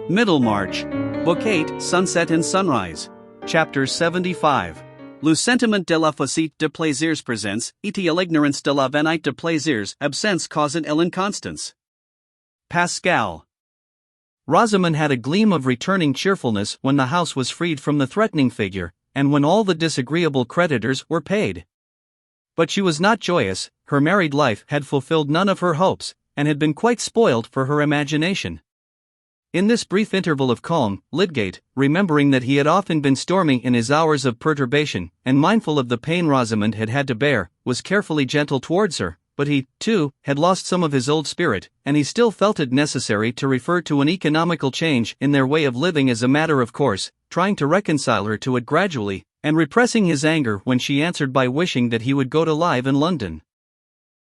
Middlemarch, Book 8, Sunset and Sunrise. Chapter 75. Le sentiment de la facite de plaisirs presence, et l'ignorance de la vanité de plaisirs, absence causant l'inconstance. Pascal. Rosamond had a gleam of returning cheerfulness when the house was freed from the threatening figure, and when all the disagreeable creditors were paid. But she was not joyous. Her married life had fulfilled none of her hopes, and had been quite spoiled for her imagination. In this brief interval of calm, Lydgate, remembering that he had often been stormy in his hours of perturbation, and mindful of the pain Rosamond had had to bear, was carefully gentle towards her, but he, too, had lost some of his old spirit, and he still felt it necessary to refer to an economical change in their way of living as a matter of course, trying to reconcile her to it gradually, and repressing his anger when she answered by wishing that he would go to live in London.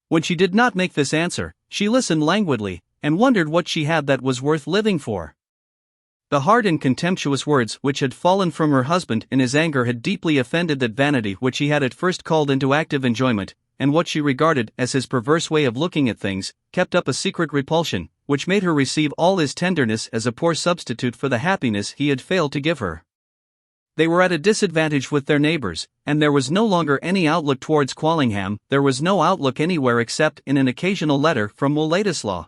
When she did not make this answer, she listened languidly, and wondered what she had that was worth living for. The hard and contemptuous words which had fallen from her husband in his anger had deeply offended that vanity which he had at first called into active enjoyment, and what she regarded as his perverse way of looking at things, kept up a secret repulsion, which made her receive all his tenderness as a poor substitute for the happiness he had failed to give her. They were at a disadvantage with their neighbors, and there was no longer any outlook towards Quallingham. There was no outlook anywhere except in an occasional letter from Will Ladislaw.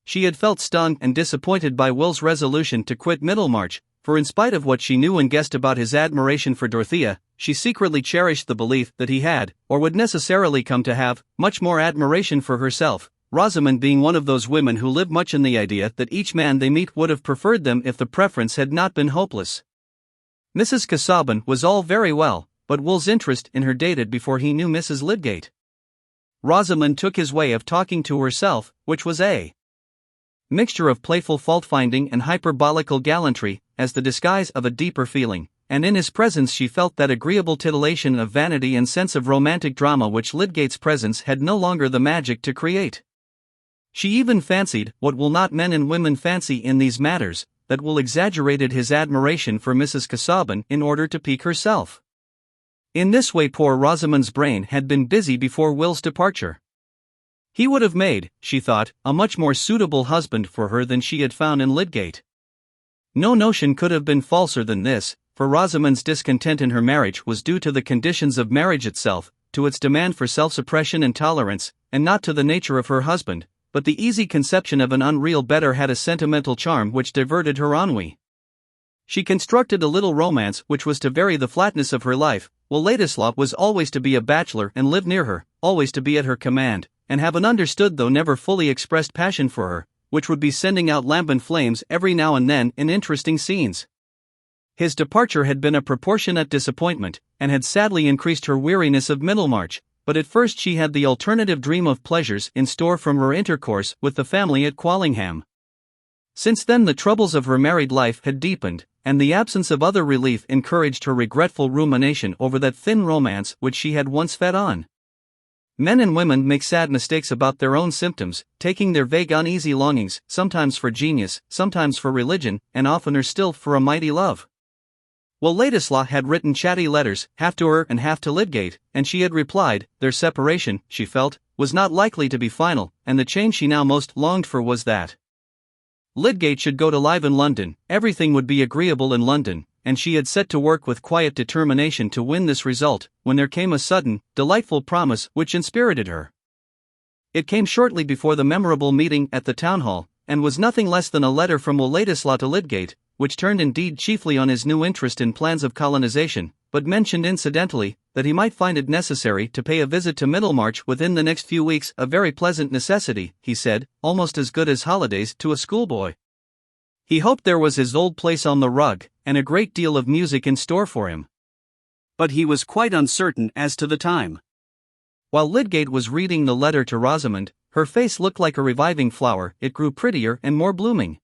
She had felt stung and disappointed by Will's resolution to quit Middlemarch, for in spite of what she knew and guessed about his admiration for Dorothea, she secretly cherished the belief that he had, or would necessarily come to have, much more admiration for herself, Rosamond being one of those women who live much in the idea that each man they meet would have preferred them if the preference had not been hopeless. Mrs. Casaubon was all very well, but Will's interest in her dated before he knew Mrs. Lydgate. Rosamond took his way of talking to herself, which was a mixture of playful fault-finding and hyperbolical gallantry, as the disguise of a deeper feeling, and in his presence she felt that agreeable titillation of vanity and sense of romantic drama which Lydgate's presence had no longer the magic to create. She even fancied, what will not men and women fancy in these matters, that Will exaggerated his admiration for Mrs. Casaubon in order to pique herself. In this way poor Rosamond's brain had been busy before Will's departure. He would have made, she thought, a much more suitable husband for her than she had found in Lydgate. No notion could have been falser than this, for Rosamond's discontent in her marriage was due to the conditions of marriage itself, to its demand for self-suppression and tolerance, and not to the nature of her husband, but the easy conception of an unreal better had a sentimental charm which diverted her ennui. She constructed a little romance which was to vary the flatness of her life. Will Ladislaw was always to be a bachelor and live near her, always to be at her command, and have an understood though never fully expressed passion for her, which would be sending out lambent flames every now and then in interesting scenes. His departure had been a proportionate disappointment, and had sadly increased her weariness of Middlemarch, but at first she had the alternative dream of pleasures in store from her intercourse with the family at Quallingham. Since then the troubles of her married life had deepened, and the absence of other relief encouraged her regretful rumination over that thin romance which she had once fed on. Men and women make sad mistakes about their own symptoms, taking their vague uneasy longings, sometimes for genius, sometimes for religion, and oftener still for a mighty love. Will Ladislaw had written chatty letters, half to her and half to Lydgate, and she had replied. Their separation, she felt, was not likely to be final, and the change she now most longed for was that Lydgate should go to live in London. Everything would be agreeable in London, and she had set to work with quiet determination to win this result, when there came a sudden, delightful promise which inspirited her. It came shortly before the memorable meeting at the town hall, and was nothing less than a letter from Will Ladislaw to Lydgate, which turned indeed chiefly on his new interest in plans of colonization, but mentioned incidentally that he might find it necessary to pay a visit to Middlemarch within the next few weeks, a very pleasant necessity, he said, almost as good as holidays to a schoolboy. He hoped there was his old place on the rug, and a great deal of music in store for him. But he was quite uncertain as to the time. While Lydgate was reading the letter to Rosamond, her face looked like a reviving flower. It grew prettier and more blooming.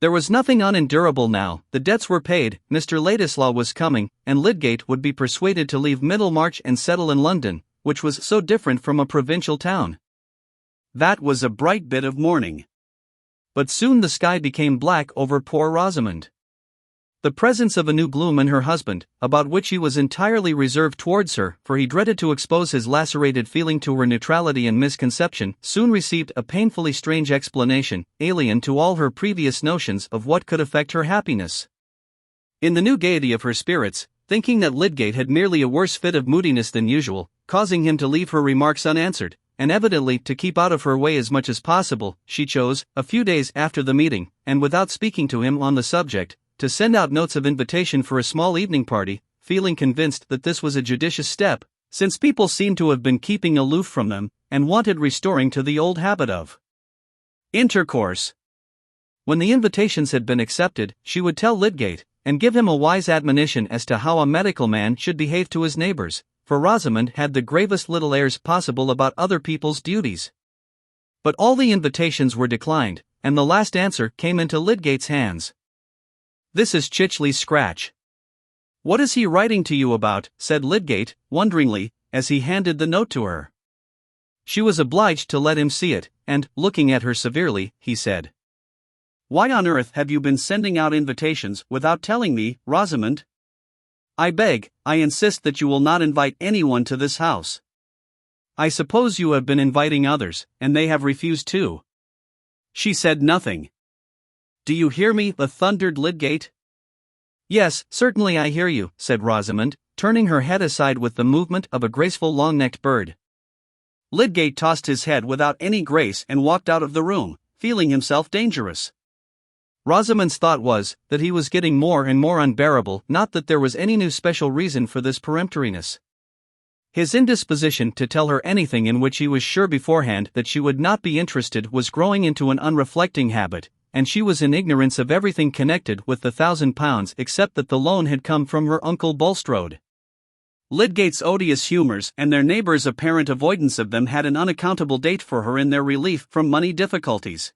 There was nothing unendurable now. The debts were paid, Mr. Ladislaw was coming, and Lydgate would be persuaded to leave Middlemarch and settle in London, which was so different from a provincial town. That was a bright bit of morning. But soon the sky became black over poor Rosamond. The presence of a new gloom in her husband, about which he was entirely reserved towards her, for he dreaded to expose his lacerated feeling to her neutrality and misconception, soon received a painfully strange explanation, alien to all her previous notions of what could affect her happiness. In the new gaiety of her spirits, thinking that Lydgate had merely a worse fit of moodiness than usual, causing him to leave her remarks unanswered, and evidently to keep out of her way as much as possible, she chose, a few days after the meeting, and without speaking to him on the subject, to send out notes of invitation for a small evening party, feeling convinced that this was a judicious step, since people seemed to have been keeping aloof from them, and wanted restoring to the old habit of intercourse. When the invitations had been accepted, she would tell Lydgate, and give him a wise admonition as to how a medical man should behave to his neighbors, for Rosamond had the gravest little airs possible about other people's duties. But all the invitations were declined, and the last answer came into Lydgate's hands. "This is Chichley's scratch." "What is he writing to you about?" said Lydgate, wonderingly, as he handed the note to her. She was obliged to let him see it, and, looking at her severely, he said, "Why on earth have you been sending out invitations without telling me, Rosamond? I insist that you will not invite anyone to this house. I suppose you have been inviting others, and they have refused too." She said nothing. "Do you hear me?" thundered Lydgate. "Yes, certainly I hear you," said Rosamond, turning her head aside with the movement of a graceful long-necked bird. Lydgate tossed his head without any grace and walked out of the room, feeling himself dangerous. Rosamond's thought was that he was getting more and more unbearable, not that there was any new special reason for this peremptoriness. His indisposition to tell her anything in which he was sure beforehand that she would not be interested was growing into an unreflecting habit, and she was in ignorance of everything connected with the £1,000 except that the loan had come from her uncle Bulstrode. Lydgate's odious humours and their neighbours' apparent avoidance of them had an unaccountable date for her in their relief from money difficulties.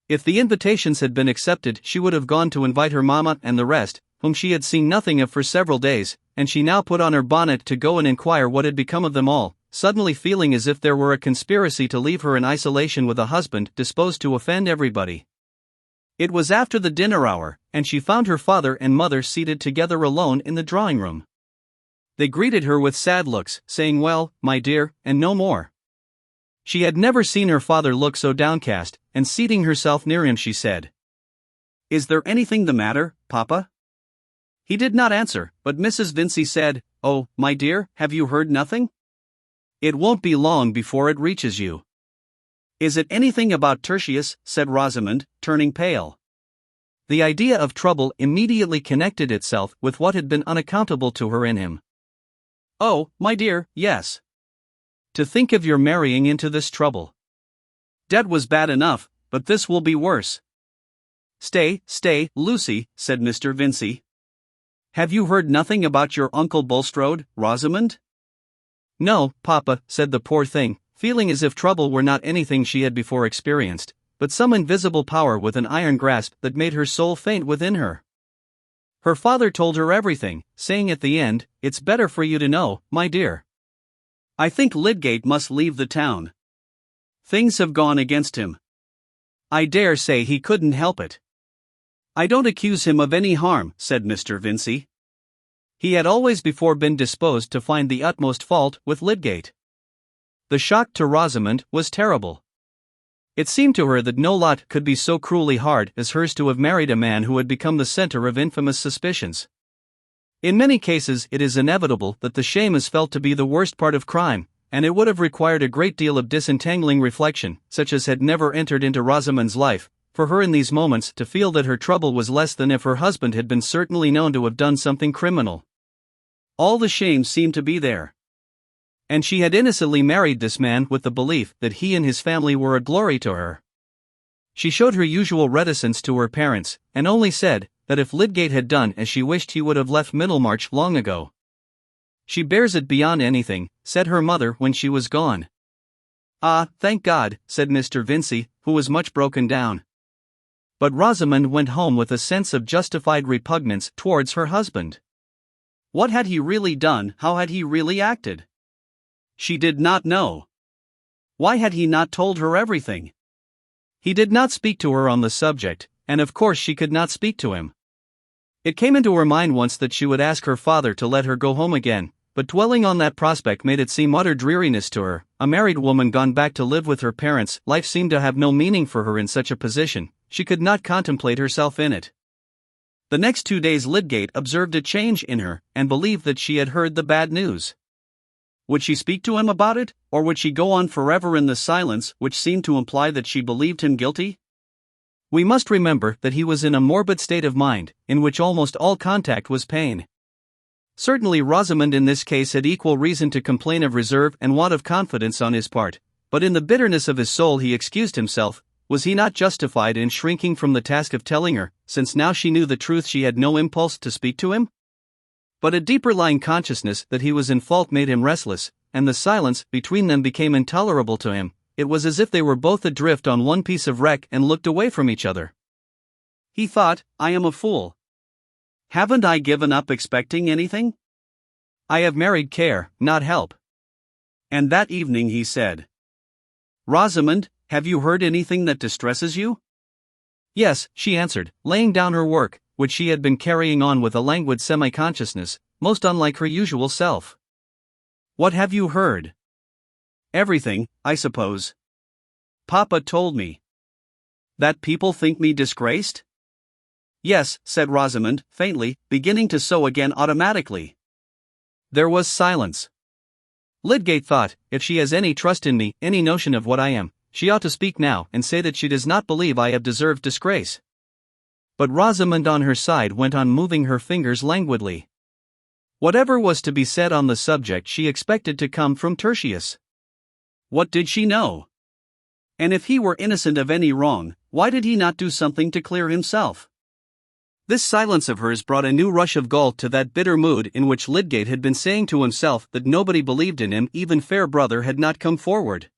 If the invitations had been accepted, she would have gone to invite her mamma and the rest, whom she had seen nothing of for several days, and she now put on her bonnet to go and inquire what had become of them all, suddenly feeling as if there were a conspiracy to leave her in isolation with a husband disposed to offend everybody. It was after the dinner hour, and she found her father and mother seated together alone in the drawing-room. They greeted her with sad looks, saying "Well, my dear," and no more. She had never seen her father look so downcast, and seating herself near him she said, "Is there anything the matter, Papa?" He did not answer, but Mrs. Vincey said, "Oh, my dear, have you heard nothing? It won't be long before it reaches you." "Is it anything about Tertius?" said Rosamond, turning pale. The idea of trouble immediately connected itself with what had been unaccountable to her in him. "Oh, my dear, yes. To think of your marrying into this trouble. Debt was bad enough, but this will be worse." Stay, Lucy," said Mr. Vincey. "Have you heard nothing about your uncle Bulstrode, Rosamond?" "No, Papa," said the poor thing, feeling as if trouble were not anything she had before experienced, but some invisible power with an iron grasp that made her soul faint within her. Her father told her everything, saying at the end, "It's better for you to know, my dear. I think Lydgate must leave the town. Things have gone against him. I dare say he couldn't help it." "I don't accuse him of any harm," said Mr. Vincey. He had always before been disposed to find the utmost fault with Lydgate. The shock to Rosamond was terrible. It seemed to her that no lot could be so cruelly hard as hers to have married a man who had become the centre of infamous suspicions. In many cases it is inevitable that the shame is felt to be the worst part of crime, and it would have required a great deal of disentangling reflection, such as had never entered into Rosamond's life, for her in these moments to feel that her trouble was less than if her husband had been certainly known to have done something criminal. All the shame seemed to be there. And she had innocently married this man with the belief that he and his family were a glory to her. She showed her usual reticence to her parents, and only said that if Lydgate had done as she wished he would have left Middlemarch long ago. "She bears it beyond anything," said her mother when she was gone. "Ah, thank God," said Mr. Vincey, who was much broken down. But Rosamond went home with a sense of justified repugnance towards her husband. What had he really done? How had he really acted? She did not know. Why had he not told her everything? He did not speak to her on the subject, and of course she could not speak to him. It came into her mind once that she would ask her father to let her go home again, but dwelling on that prospect made it seem utter dreariness to her. A married woman gone back to live with her parents, life seemed to have no meaning for her in such a position. She could not contemplate herself in it. The next 2 days Lydgate observed a change in her, and believed that she had heard the bad news. Would she speak to him about it, or would she go on forever in the silence which seemed to imply that she believed him guilty? We must remember that he was in a morbid state of mind, in which almost all contact was pain. Certainly Rosamond in this case had equal reason to complain of reserve and want of confidence on his part, but in the bitterness of his soul he excused himself. Was he not justified in shrinking from the task of telling her, since now she knew the truth she had no impulse to speak to him? But a deeper lying consciousness that he was in fault made him restless, and the silence between them became intolerable to him. It was as if they were both adrift on one piece of wreck and looked away from each other. He thought, I am a fool. Haven't I given up expecting anything? I have married care, not help. And that evening he said, Rosamond, have you heard anything that distresses you? Yes, she answered, laying down her work, which she had been carrying on with a languid semi-consciousness, most unlike her usual self. What have you heard? Everything, I suppose. Papa told me. That people think me disgraced? Yes, said Rosamond, faintly, beginning to sew again automatically. There was silence. Lydgate thought, if she has any trust in me, any notion of what I am, she ought to speak now and say that she does not believe I have deserved disgrace. But Rosamond on her side went on moving her fingers languidly. Whatever was to be said on the subject she expected to come from Tertius. What did she know? And if he were innocent of any wrong, why did he not do something to clear himself? This silence of hers brought a new rush of gall to that bitter mood in which Lydgate had been saying to himself that nobody believed in him, even Fairbrother had not come forward.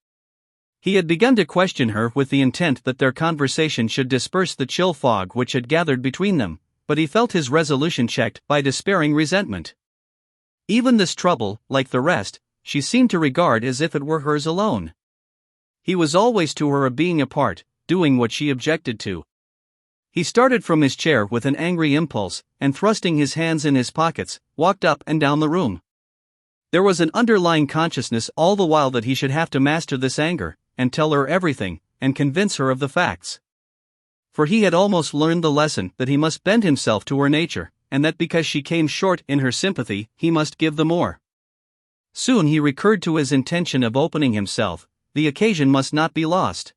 He had begun to question her with the intent that their conversation should disperse the chill fog which had gathered between them, but he felt his resolution checked by despairing resentment. Even this trouble, like the rest, she seemed to regard as if it were hers alone. He was always to her a being apart, doing what she objected to. He started from his chair with an angry impulse, and thrusting his hands in his pockets, walked up and down the room. There was an underlying consciousness all the while that he should have to master this anger, and tell her everything, and convince her of the facts. For he had almost learned the lesson that he must bend himself to her nature, and that because she came short in her sympathy, he must give the more. Soon he recurred to his intention of opening himself. The occasion must not be lost.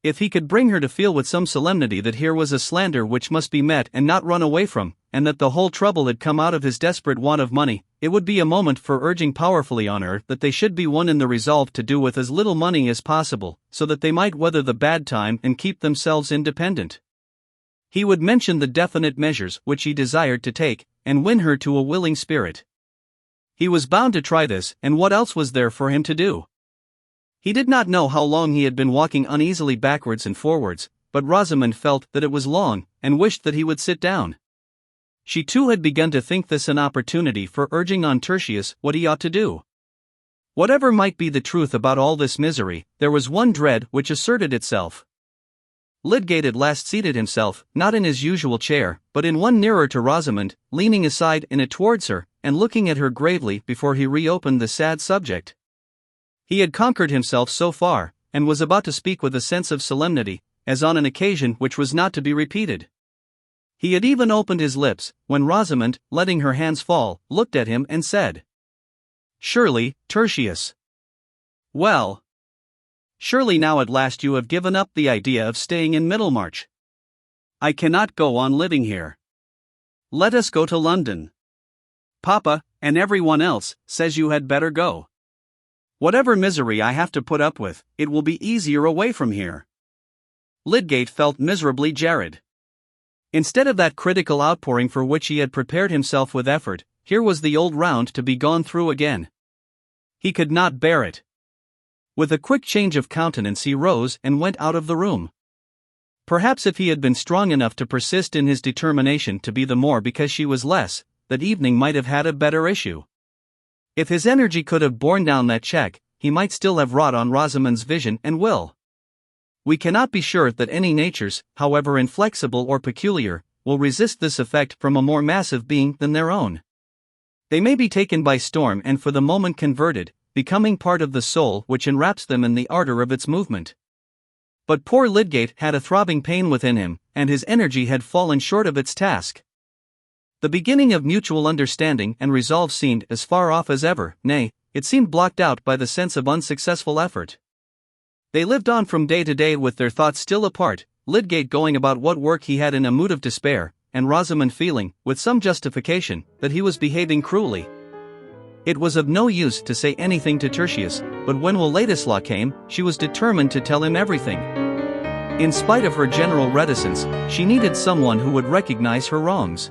If he could bring her to feel with some solemnity that here was a slander which must be met and not run away from, and that the whole trouble had come out of his desperate want of money, it would be a moment for urging powerfully on her that they should be one in the resolve to do with as little money as possible, so that they might weather the bad time and keep themselves independent. He would mention the definite measures which he desired to take, and win her to a willing spirit. He was bound to try this, and what else was there for him to do? He did not know how long he had been walking uneasily backwards and forwards, but Rosamond felt that it was long, and wished that he would sit down. She too had begun to think this an opportunity for urging on Tertius what he ought to do. Whatever might be the truth about all this misery, there was one dread which asserted itself. Lydgate at last seated himself, not in his usual chair, but in one nearer to Rosamond, leaning aside in it towards her, and looking at her gravely before he reopened the sad subject. He had conquered himself so far, and was about to speak with a sense of solemnity, as on an occasion which was not to be repeated. He had even opened his lips, when Rosamond, letting her hands fall, looked at him and said, "Surely, Tertius. Well. Surely now at last you have given up the idea of staying in Middlemarch. I cannot go on living here. Let us go to London. Papa, and everyone else, says you had better go. Whatever misery I have to put up with, it will be easier away from here." Lydgate felt miserably jarred. Instead of that critical outpouring for which he had prepared himself with effort, here was the old round to be gone through again. He could not bear it. With a quick change of countenance he rose and went out of the room. Perhaps if he had been strong enough to persist in his determination to be the more because she was less, that evening might have had a better issue. If his energy could have borne down that check, he might still have wrought on Rosamond's vision and will. We cannot be sure that any natures, however inflexible or peculiar, will resist this effect from a more massive being than their own. They may be taken by storm and for the moment converted, becoming part of the soul which enwraps them in the ardor of its movement. But poor Lydgate had a throbbing pain within him, and his energy had fallen short of its task. The beginning of mutual understanding and resolve seemed as far off as ever, nay, it seemed blocked out by the sense of unsuccessful effort. They lived on from day to day with their thoughts still apart, Lydgate going about what work he had in a mood of despair, and Rosamond feeling, with some justification, that he was behaving cruelly. It was of no use to say anything to Tertius, but when Ladislaw came, she was determined to tell him everything. In spite of her general reticence, she needed someone who would recognize her wrongs.